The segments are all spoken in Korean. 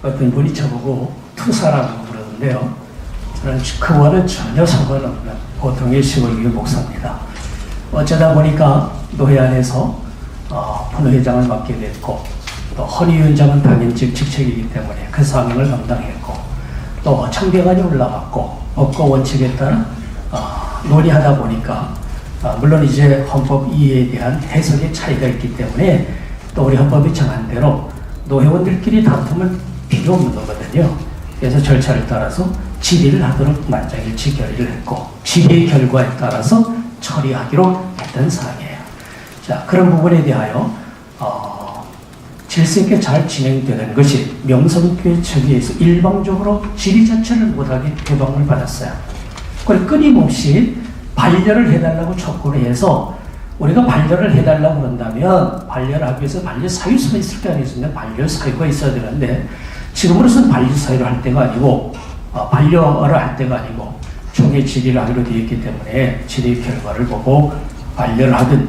어떤 분이 저보고 투사라고 부르는데요. 저는 그와는 전혀 상관없는 보통의 시골교회 목사입니다. 어쩌다 보니까 노회 안에서 분회장을 맡게 됐고, 또 헌의위원장은 당연직 직책이기 때문에 그 사명을 감당했고, 또 청계관이 올라갔고, 법과 원칙에 따라 논의하다 보니까 물론 이제 헌법 이해에 대한 해석의 차이가 있기 때문에 또 우리 헌법이 정한 대로 노회원들끼리 다툼은 필요 없는 거거든요. 그래서 절차를 따라서 질의를 하도록 만장일치 결의를 했고, 질의의 결과에 따라서 처리하기로 했던 사항이에요. 자, 그런 부분에 대하여 질서 있게 잘 진행되는 것이 명성교회 측에서 일방적으로 질의 자체를 못하게 교방을 받았어요. 그걸 끊임없이 반려를 해달라고 촉구를 해서, 우리가 반려를 해달라고 그런다면 반려를 하기 위해서 반려사유소가 있을 게 아니겠습니까? 반려사유가 있어야 되는데 지금으로서는 반려사유를 할 때가 아니고 반려를 할 때가 아니고 총회 질의를 하기로 되어 있기 때문에 질의 결과를 보고 반려를 하든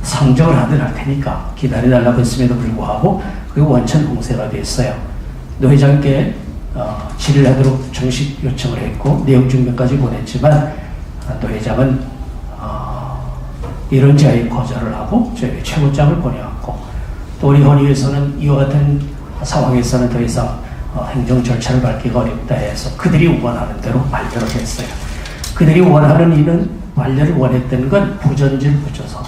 상정을 하든 할 테니까 기다려달라고 했음에도 불구하고 그게 원천 봉쇄가 됐어요. 노회장께 질의를 하도록 정식 요청을 했고 내용 증명까지 보냈지만 노회장은 이런 제안에 거절을 하고 저에게 최고장을 보내왔고, 또 우리 헌의에서는 이와 같은 상황에서는 더 이상 행정 절차를 밟기가 어렵다 해서 그들이 원하는 대로 반려를 했어요. 그들이 원하는 이는 반려를 원했던 건 부전지를 붙여서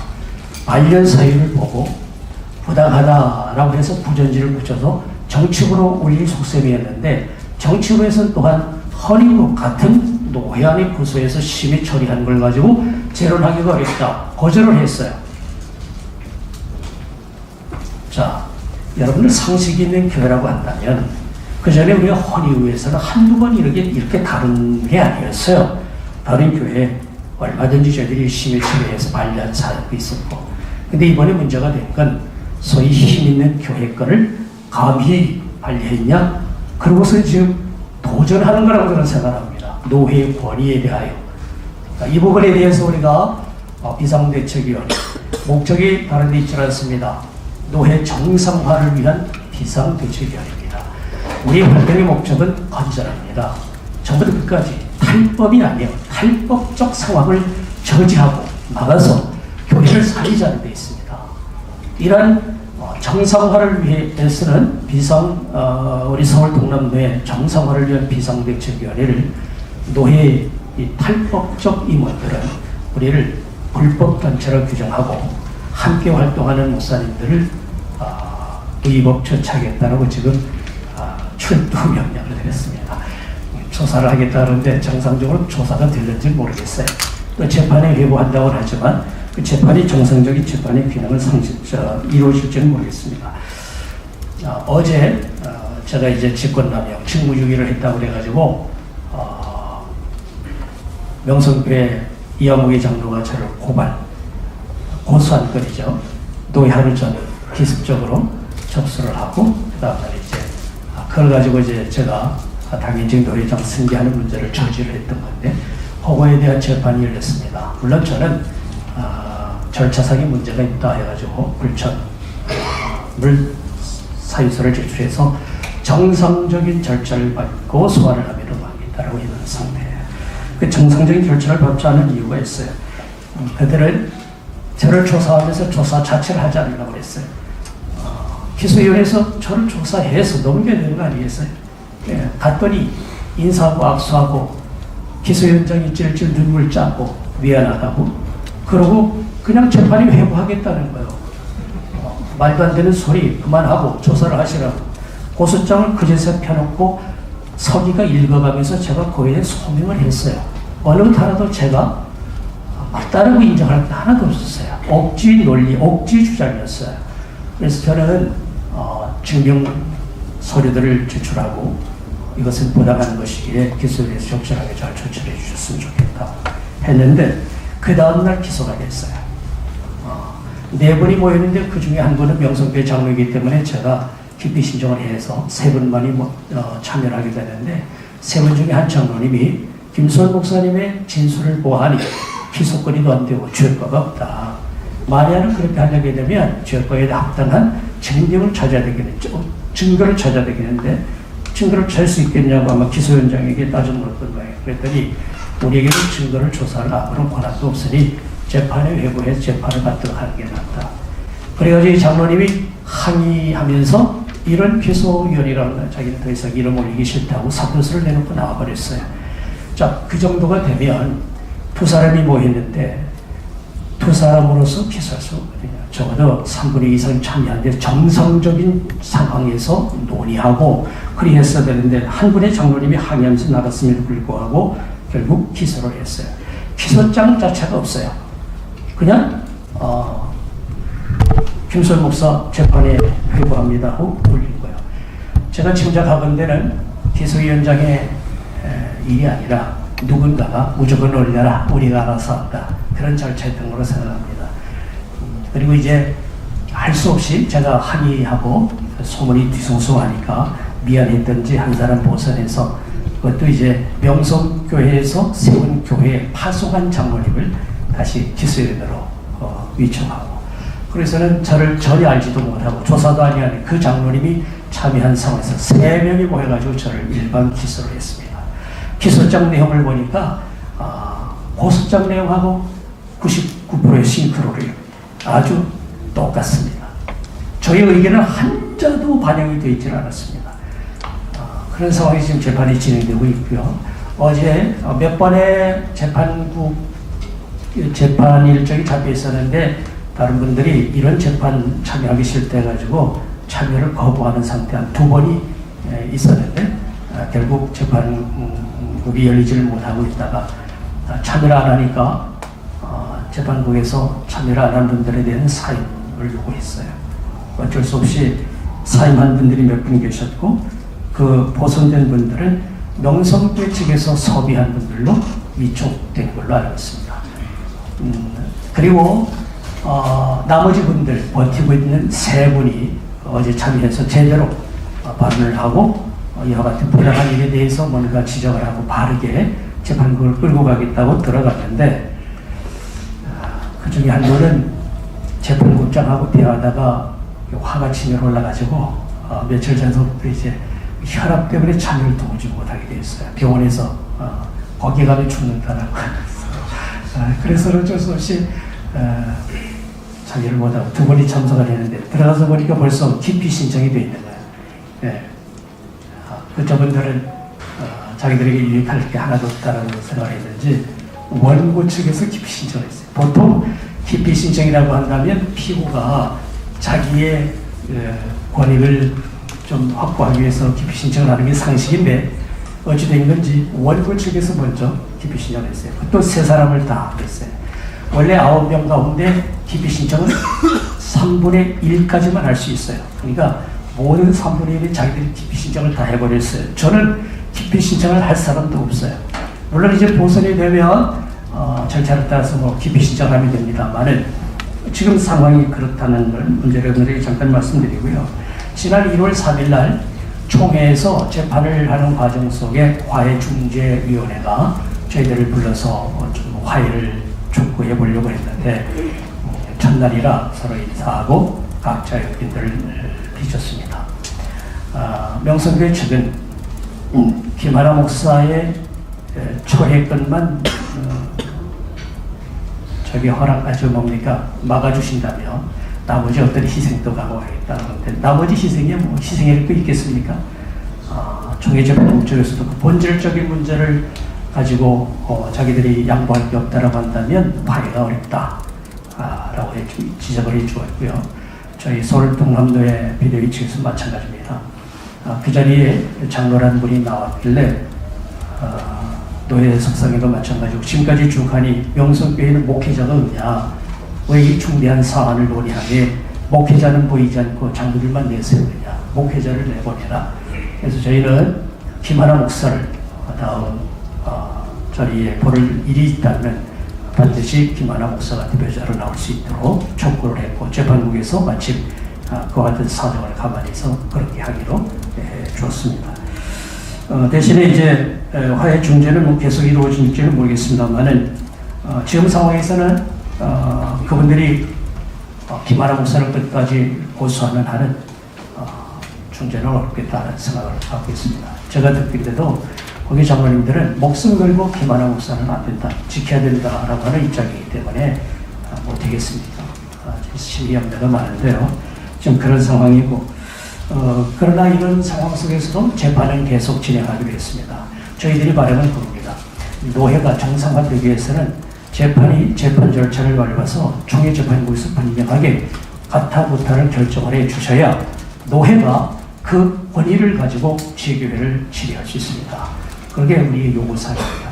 반려 사유를 보고 부당하다라고 해서 부전지를 붙여서 정치부로 올릴 속셈이었는데, 정치부에서는 또한 헌의국 같은 노회안의 부서에서 심의 처리한 걸 가지고 재론하기가 어렵다 거절을 했어요. 자, 여러분들 상식이 있는 교회라고 한다면 그 전에 우리가 헌의회에서는 한두 번 이렇게 다룬 게 아니었어요. 다른 교회에 얼마든지 저희들이 심의 처리해서 반려한 사람도 있었고, 근데 이번에 문제가 된 건 소위 힘 있는 교회 거를 감히 반려했냐? 그러고서 지금 도전하는 거라고 저는 생각합니다. 노회의 권위에 대하여. 이 부분에 대해서 우리가 비상대책위원 목적이 다른 데 있지 않습니다. 노회 정상화를 위한 비상대책위원입니다. 우리 활동의 목적은 건전합니다. 전부터 끝까지 탈법이 아니에요. 탈법적 상황을 저지하고 막아서 교회를 살리자는 데 있습니다. 이러한 정상화를 위해서는 우리 서울 동남노회 정상화를 위한 비상대책위원회를 노회의 이 탈법적 임원들은 우리를 불법단체로 규정하고 함께 활동하는 목사님들을 위법 처치하겠다고 지금 출두 명령을 내렸습니다. 조사를 하겠다는데 정상적으로 조사가 될는지 모르겠어요. 또 재판에 회부한다고 하지만 그 재판이 정상적인 재판의 기능을 이루어질지는 모르겠습니다. 어제 제가 이제 직권남용, 직무유기를 했다고 그래가지고 명성교회 이화무기 장로가 저를 고소한 건이죠. 노회하루 전에 기습적으로 접수를 하고 그 다음날 이제 그걸 가지고 이제 제가 당연직 노회장 승계하는 문제를 저지를 했던 건데 그거에 대한 재판이 열렸습니다. 물론 저는 절차상의 문제가 있다 해가지고 사유서를 제출해서 정상적인 절차를 밟고 소환을 하기로 합니다라고 있는 상태예요. 그 정상적인 절차를 밟지 않은 이유가 있어요. 그들은 저를 조사하면서 조사 자체를 하지 않으려고 했어요. 기소위원회에서 저를 조사해서 넘겨야 되는 거 아니겠어요? 예, 갔더니 인사하고 악수하고 기소위원장이 찔찔 눈물 짜고 미안하다고 그러고 그냥 재판이 회부하겠다는 거예요. 말도 안 되는 소리 그만하고 조사를 하시라고 고소장을 그제서 펴놓고 서기가 읽어가면서 제가 거기에 소명을 했어요. 어느 것 하나도 제가 맞다라고 인정할 게 하나도 없었어요. 억지 논리, 억지 주장이었어요. 그래서 저는 증명 서류들을 제출하고 이것은 부당한 것이기에 기소위에서 적절하게 잘 조치를 해주셨으면 좋겠다 했는데 그 다음날 기소가 됐어요. 네 분이 모였는데 그 중에 한 분은 명성교회 장로이기 때문에 제가 기피 신청을 해서 세 분만이 참여를 하게 되는데 세 분 중에 한 장로님이 김수원 목사님의 진술을 보아하니 기소거리도 안 되고 죄과가 없다. 만약에 그렇게 하려게 되면 죄과에 합당한 증명을 찾아야 되겠죠. 증거를 찾아야 되겠는데 증거를 찾을 수 있겠냐고 아마 기소위원장에게 따져 물었던 거예요. 그랬더니 우리에게는 증거를 조사할 아무런 권한도 없으니 재판에 회부해서 재판을 받도록 하는 게 낫다. 그래가지고 이 장로님이 항의하면서 이런 기소위원이라는 자기는 더 이상 이름 올리기 싫다고 사표서를 내놓고 나와버렸어요. 자, 그 정도가 되면 두 사람이 모였는데 두 사람으로서 기소할 수 없거든요. 적어도 3분의 2 이상 참여하는데 정상적인 상황에서 논의하고 그리 했어야 되는데 한 분의 장로님이 항의하면서 나갔음에도 불구하고 결국 기소를 했어요. 기소장 자체가 없어요. 그냥 김소연 목사 재판에 회부합니다 하고 올린 거예요. 제가 짐작하건대는 기소위원장의 일이 아니라 누군가가 무조건 올려라, 우리가 알아서 한다, 그런 절차였던 걸로 생각합니다. 그리고 이제 할 수 없이 제가 항의하고 소문이 뒤숭숭하니까 미안했던지 한 사람 보선해서 그것도 이제 명성교회에서 세운 교회에 파송한 장로님을 다시 기소위원으로 위촉하고, 그래서는 저를 전혀 알지도 못하고 조사도 아니하는 그 장로님이 참여한 상황에서 3명이 모여가지고 저를 일반 기소를 했습니다. 기소장 내용을 보니까 고소장 내용하고 99%의 싱크로를 아주 똑같습니다. 저희 의견은 한자도 반영이 되어 있지 않았습니다. 그런 상황이 지금 재판이 진행되고 있고요. 어제 몇 번의 재판 일정이 잡혀 있었는데 다른 분들이 이런 재판 참여하기 싫다 해가지고 참여를 거부하는 상태 한 2번이 있었는데 결국 재판국이 열리지를 못하고 있다가 참여를 안 하니까 재판국에서 참여를 안 한 분들에 대한 사임을 요구했어요. 어쩔 수 없이 사임한 분들이 몇 분 계셨고 그 보선된 분들은 명성교회 측에서 섭외한 분들로 위촉된 걸로 알고 있습니다. 그리고 나머지 분들 버티고 있는 3분이 어제 참여해서 제대로 발언을 하고 이와 같은 부당한 일에 대해서 뭔가 지적을 하고 바르게 재판국을 끌고 가겠다고 들어갔는데 그 중에 한 분은 재판국장하고 대화하다가 화가 치밀어 올라가지고 며칠 전부터 이제 혈압 때문에 참여를 도무지 못하게 되었어요. 병원에서 거기 가면 죽는다라고 그래서 어쩔 수 없이 참여를 못하고 2번이 참석을 했는데 들어가서 보니까 벌써 기피 신청이 되어 있는 거예요. 네. 저분들은 자기들에게 유익할 게 하나도 없다라고 생각을 했는지 원고 측에서 기피 신청을 했어요. 보통 기피 신청이라고 한다면 피고가 자기의 권익을 좀 확보하기 위해서 기피 신청을 하는 게 상식인데 어찌된 건지 원고 측에서 먼저 기피 신청을 했어요. 또 3사람을 다 했어요. 원래 9명 가운데 기피 신청은 3분의 1까지만 할 수 있어요. 그러니까 모든 3분의 1이 자기들이 기피 신청을 다 해버렸어요. 저는 기피 신청을 할 사람도 없어요. 물론 이제 보선이 되면 절차를 따라서 뭐 기피 신청을 하면 됩니다만은 지금 상황이 그렇다는 걸 문제를 잠깐 말씀드리고요. 지난 1월 3일 날 총회에서 재판을 하는 과정 속에 화해중재위원회가 저희들을 불러서 좀 화해를 촉구해 보려고 했는데 첫날이라 서로 인사하고 각자 의견들을 비쳤습니다. 명성교회 측은 김하나 목사의 초회권만 저기 뭡니까 막아주신다면 나머지 어떤 희생도 강화하겠다는 건데 나머지 희생이 뭐 희생일 거 있겠습니까? 총회재판국 쪽에서도 그 본질적인 문제를 가지고 자기들이 양보할 게 없다라고 한다면 화해가 어렵다 라고 지적을 해주었고요. 저희 서울 동남도의 비대위 측에서 마찬가지입니다. 그 자리에 장로란 분이 나왔길래 노예 석상에도 마찬가지고 지금까지 쭉 하니 명성교회는 목회자가 없냐, 왜 이 중대한 사안을 논의하게 목회자는 보이지 않고 장로들만 내세우느냐, 목회자를 내보내라. 그래서 저희는 김하나 목사를 다음 자리에 보를 일이 있다면 반드시 김하나 목사가 대표자로 나올 수 있도록 촉구를 했고 재판국에서 마침 그와 같은 사정을 감안해서 그렇게 하기로 줬습니다. 대신에 이제 화해 중재는 뭐 계속 이루어질지는 모르겠습니다만은 지금 상황에서는 그분들이 김하나 목사를 끝까지 고소하는 한은 중재는 어렵겠다는 생각을 갖고 있습니다. 제가 듣기에도 거기 장로님들은 목숨 걸고 김하나 목사는 안 된다, 지켜야 된다라고 하는 입장이기 때문에 못하겠습니까? 시위함대가 많은데요. 지금 그런 상황이고, 그러나 이런 상황 속에서도 재판은 계속 진행하기로 했습니다. 저희들이 바라는 겁니다. 노회가 정상화되기 위해서는 재판 절차를 밟아서 총회재판국에서 분명하게 가타부타를 결정을 해 주셔야 노회가 그 권위를 가지고 재교회를 치료할 수 있습니다. 그게 우리의 요구사항입니다.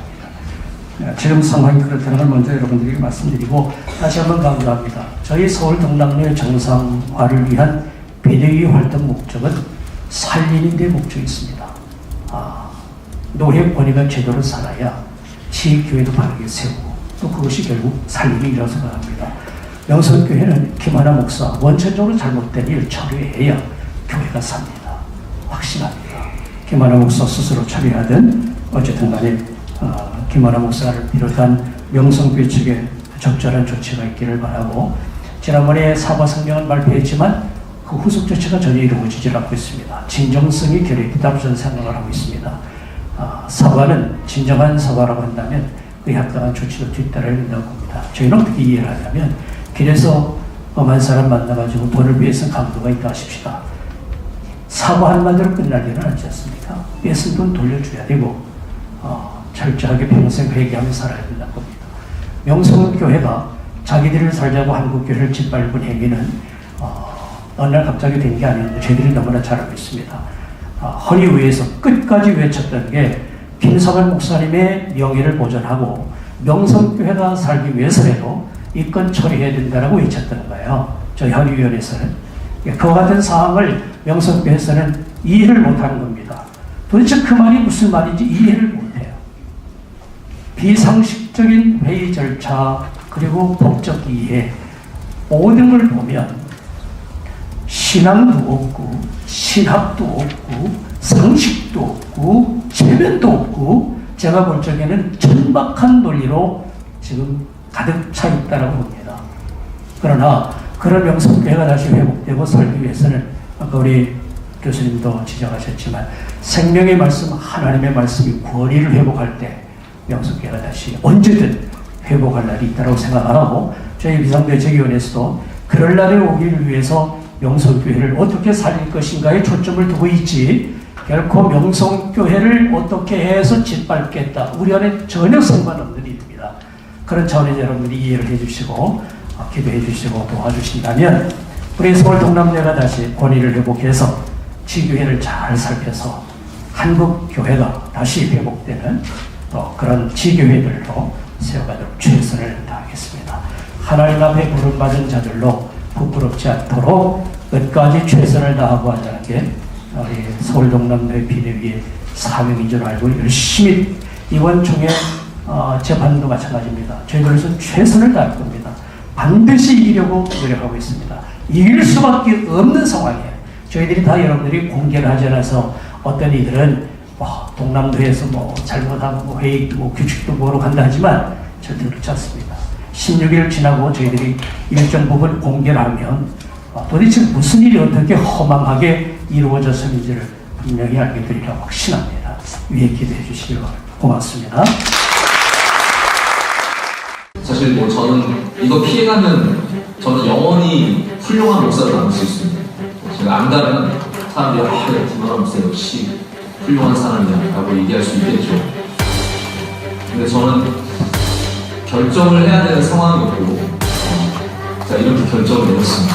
지금 상황이 그렇다는 걸 먼저 여러분들에게 말씀드리고 다시 한번 강조합니다. 저희 서울 동남로의 정상화를 위한 비대위 활동 목적은 살리는 데 목적이 있습니다. 노회 권위가 제대로 살아야 지휘교회도 바르게 세우고 또 그것이 결국 살림이라고 생각합니다. 명성교회는 김하나 목사 원천적으로 잘못된 일 처리해야 교회가 삽니다. 확신합니다. 김하나 목사 스스로 처리하든 어쨌든 간에 김하나 목사를 비롯한 명성교회 측에 적절한 조치가 있기를 바라고, 지난번에 사과 성명을 발표했지만 그 후속 조치가 전혀 이루어지지 않고 있습니다. 진정성이 결여있다고 저는 생각을 하고 있습니다. 사과는 진정한 사과라고 한다면 그 합당한 조치도 뒤따라야 된다고 봅니다. 저희는 어떻게 이해를 하냐면, 길에서 엄한 사람 만나가지고 돈을 위해서 강도가 있다 하십시다. 사과 한마디로 끝날 일은 아니지 않습니까? 뺏은 돈 돌려줘야 되고 철저하게 평생 회개하며 살아야 된다고 봅니다. 명성교회가 자기들을 살자고 한국교회를 짓밟은 행위는 어느 날 갑자기 된 게 아니었는데 저희들이 너무나 잘 알고 있습니다. 허리 위에서 끝까지 외쳤던 게 김성환 목사님의 명예를 보존하고 명성교회가 살기 위해서라도 이 건 처리해야 된다고 외쳤던 거예요. 저희 헌의위원회에서는. 그와 같은 사항을 명성교회에서는 이해를 못하는 겁니다. 도대체 그 말이 무슨 말인지 이해를 못해요. 비상식적인 회의 절차 그리고 법적 이해 모든 걸 보면 신앙도 없고 신학도 없고 상식도 없고 체면도 없고 제가 볼 적에는 천박한 논리로 지금 가득 차 있다고 봅니다. 그러나 그런 명성교회가 다시 회복되고 살기 위해서는 아까 우리 교수님도 지적하셨지만 생명의 말씀, 하나님의 말씀이 권위를 회복할 때 명성교회가 다시 언제든 회복할 날이 있다고 생각하고, 저희 비상대책위원회에서도 그럴 날이 오기를 위해서 명성교회를 어떻게 살릴 것인가에 초점을 두고 있지, 결코 명성교회를 어떻게 해서 짓밟겠다, 우리 안에 전혀 상관없는 일입니다. 그런 차원에서 여러분들이 이해를 해주시고 기도해 주시고 도와주신다면 우리 서울 동남대가 다시 권위를 회복해서 지교회를 잘 살펴서 한국교회가 다시 회복되는 그런 지교회들로 세워가도록 최선을 다하겠습니다. 하나님 앞에 부름받은 자들로 부끄럽지 않도록 끝까지 최선을 다하고 하자는 게 우리 서울 동남대 비대위의 사명인 줄 알고 열심히 이번 총회 재판도 마찬가지입니다. 저희들에서 최선을 다할 겁니다. 반드시 이기려고 노력하고 있습니다. 이길 수밖에 없는 상황이에요. 저희들이 다 여러분들이 공개를 하지 않아서 어떤 이들은 동남도에서 잘못하고 회의도 규칙도 모르고 한다 하지만 절대 그렇지 않습니다. 16일 지나고 저희들이 일정 부분 공개를 하면 도대체 무슨 일이 어떻게 허망하게 이루어졌는지를 분명히 알게 되리라고 확신합니다. 위에 기대해 주시기 바랍니다. 고맙습니다. 사실 저는 이거 피해가면 저는 영원히 훌륭한 목사로 남을 수 있습니다. 제가 안 가면 사람들이 김하나 목사 역시 훌륭한 사람이야 라고 얘기할 수 있겠죠. 근데 저는 결정을 해야 되는 상황이었고 제가 이렇게 결정을 내렸습니다.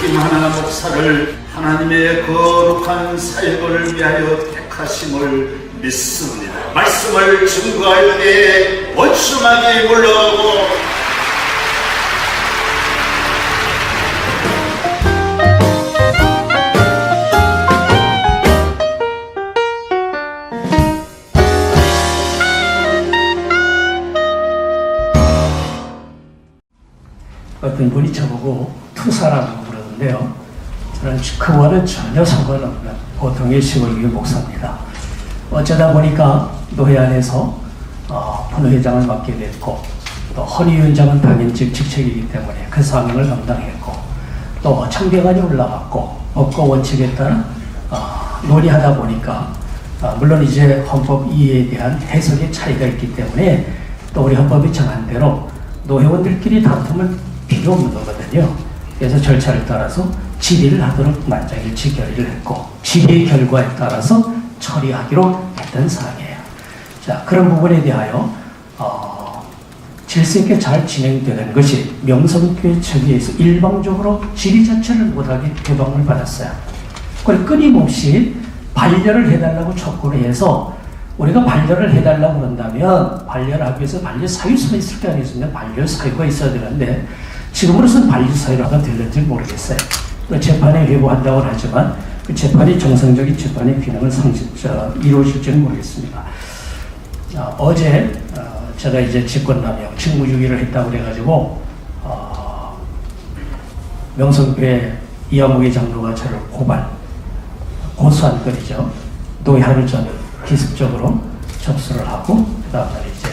김하나 목사를 하나님의 거룩한 사역을 위하여 택하심을 믿습니다. 말씀을 증거하려니 원수막이 물러가고 어떤 분이 저보고 투사라고 그러는데요. 저는 그와는 전혀 상관없는 보통의 시골교회 목사입니다. 어쩌다 보니까 노회 안에서 분회장을 맡게 됐고 또 헌의위원장은 당연직 직책이기 때문에 그 사명을 감당했고, 또 청계관이 올라갔고, 법과 원칙에 따라 논의하다 보니까 물론 이제 헌법 이해에 대한 해석의 차이가 있기 때문에 또 우리 헌법이 정한 대로 노회원들끼리 다툼은 필요 없는 거거든요. 그래서 절차를 따라서 질의를 하도록 만장일치 결의를 했고, 질의 결과에 따라서 처리하기로 했던 사항이에요. 자, 그런 부분에 대하여 질서 있게 잘 진행되는 것이 명성교회 측에서 일방적으로 질의 자체를 못하게 개방을 받았어요. 그걸 끊임없이 반려를 해달라고 촉구를 해서, 우리가 반려를 해달라고 그런다면 반려를 하기 위해서 반려 사유서가 있을 게 아니겠습니까? 반려 사유가 있어야 되는데 지금으로서는 반려 사유라가 될는지 모르겠어요. 재판에 회부한다고 하지만 그 재판이 정상적인 재판의 기능을 이루어질지는 모르겠습니다. 어제 제가 이제 직권남용, 직무유기를 했다고 그래가지고 명성교회 이화무기 장로가 저를 고소한 건이죠. 노예 하루 전에 기습적으로 접수를 하고, 그 다음날 이제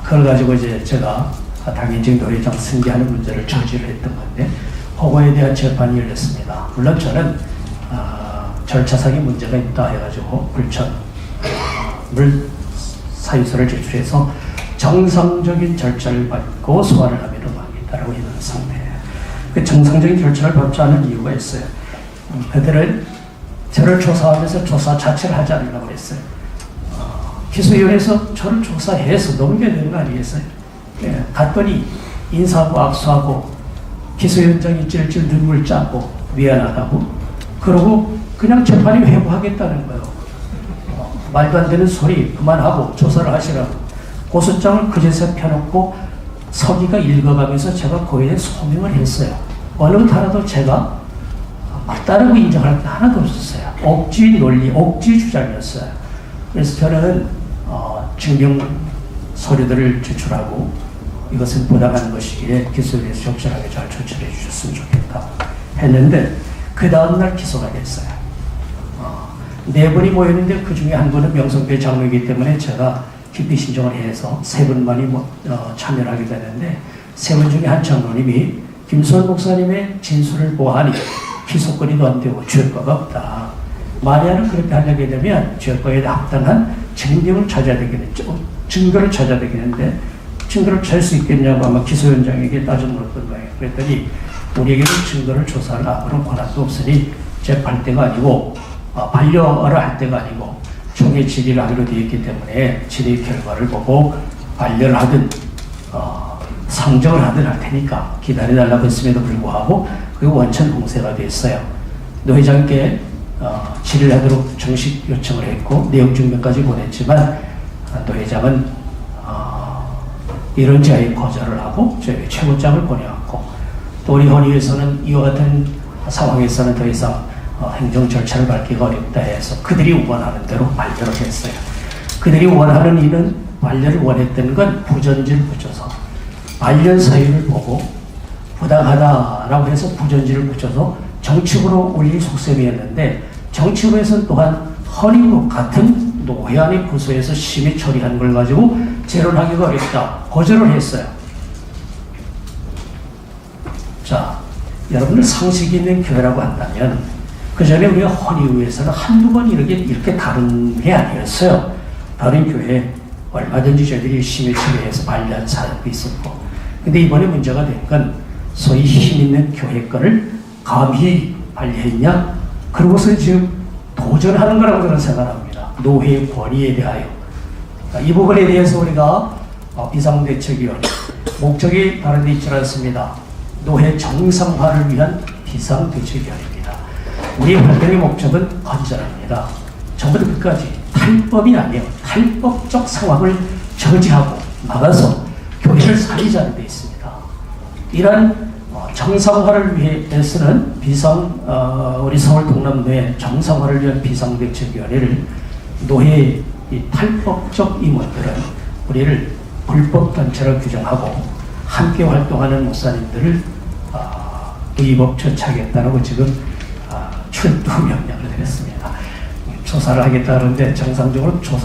그걸 가지고 이제 제가 당연직 노회장 승계하는 문제를 저지를 했던 건데, 그거에 대한 재판이 열렸습니다. 물론 저는 절차상의 문제가 있다 해가지고 사유서를 제출해서 정상적인 절차를 밟고 소환을 하기로 하겠다라고 있는 상태예요. 그 정상적인 절차를 밟지 않은 이유가 있어요. 그들은 저를 조사하면서 조사 자체를 하지 않으려고 했어요. 기소위원회에서 저를 조사해서 넘겨야 되는 거 아니겠어요? 예, 갔더니 인사하고 압수하고 기소위원장이 찔찔 눈물 짜고 미안하다고 그러고 그냥 재판이 회부하겠다는 거예요. 말도 안 되는 소리 그만하고 조사를 하시라고 고소장을 그제서 펴놓고 서기가 읽어가면서 제가 거기에 대해 소명을 했어요. 어느 것 하나도 제가 맞다라고 인정할 게 하나도 없었어요. 억지 논리, 억지 주장이었어요. 그래서 저는 증명 서류들을 제출하고 이것은 부당한 것이기에 기소위에서 적절하게 잘 조치해 주셨으면 좋겠다 했는데, 그 다음날 기소가 됐어요. 네 분이 모였는데 그 중에 한 분은 명성교회 장로이기 때문에 제가 기피 신청을 해서 세 분만이 참여를 하게 되는데, 세 분 중에 한 장로님이 김수원 목사님의 진술을 보아하니 기소권이도 안 되고 죄과가 없다. 만약에 그렇게 하려게 되면 죄과에 합당한 증거를 찾아야 되겠는데, 증거를 찾을 수 있겠냐고 아마 기소위원장에게 따져 물었던 거예요. 그랬더니 우리에게는 증거를 조사할 아무런 권한도 없으니 재판할 때가 아니고 반려를 할 때가 아니고 총회 질의를 하기로 되어 있기 때문에 질의 결과를 보고 반려를 하든 상정을 하든 할 테니까 기다려달라고 했음에도 불구하고 그게 원천 봉쇄가 됐어요. 노 회장께 질의를 하도록 정식 요청을 했고 내용 증명까지 보냈지만 노 회장은 이런 제안에 거절을 하고 저희 최고장을 보내왔고, 또 우리 헌의에서는 이와 같은 상황에서는 더 이상 행정 절차를 밟기가 어렵다 해서 그들이 원하는 대로 반려를 했어요. 그들이 원하는 이는 반려를 원했던 건 부전지를 붙여서 반려 사유를 보고 부당하다라고 해서 부전지를 붙여서 정치부로 올릴 속셈이었는데, 정치부에서는 또한 헌의와 같은 노회안의 부서에서 심의 처리한 걸 가지고 재론하기가 어렵다 거절을 했어요. 자, 여러분들 상식 있는 교회라고 한다면 그 전에 우리가 헌의회에서는 한두 번 이렇게 다룬 게 아니었어요. 다른 교회 얼마든지 저희들이 심의 처리해서 반려한 사람도 있었고, 근데 이번에 문제가 된 건 소위 힘 있는 교회 거를 감히 반려했냐? 그러고서 지금 도전하는 거라고 저는 생각합니다. 노회의 권위에 대하여. 이 부분에 대해서 우리가 비상대책위원회 목적이 다른 데 있지 않습니다. 노회 정상화를 위한 비상대책위원회입니다. 우리 활동의 목적은 건전합니다. 전부터 끝까지 탈법이 아니에요. 탈법적 상황을 저지하고 막아서 교회를 살리자는 데 있습니다. 이러한 정상화를 위해서는 우리 서울 동남노회 정상화를 위한 비상대책위원회를 노회의 이 탈법적 임원들은 우리를 불법단체로 규정하고 함께 활동하는 목사님들을 의법 처치하겠다고 지금 출두 명령을 내렸습니다. 조사를 하겠다는데 정상적으로 조사